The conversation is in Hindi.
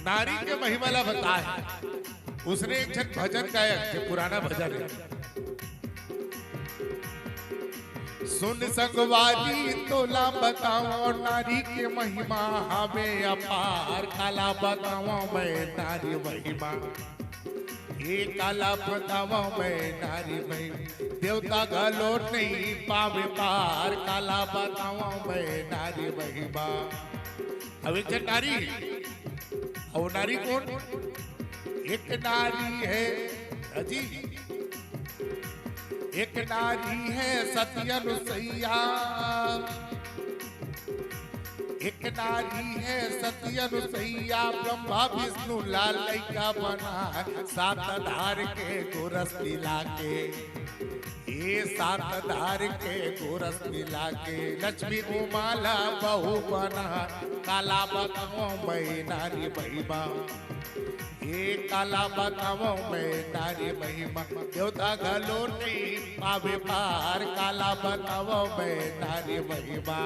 नारी के महिमाला बताए। उसने एक छठ भजन गाया, जो पुराना भजन है। सुन संगवारी तोला बताओ नारी के महिमा हमें अपार। काला बताओ मैं नारी महिमा, ये काला बताओ मैं नारी महिमा। देवता गलो नहीं पावे पार, काला बताओ मैं नारी महिमा। अब एक नारी, और नारी कौन? एक नारी है अजी, एक नारी है सती अनुसैया। एक नारी है सती अनुसैया, ब्रह्मा विष्णु लाल लैका बना। सात धार के गोरस मिला के, ये सात धार के गोरस मिला के। लक्ष्मी उमाला बहू बना, काला बताओ मैं नारी महिमा। ये काला बताओ मैं नारी महिमा। देवता गलो नहीं पावे पार, काला बताओ मैं नारी महिमा।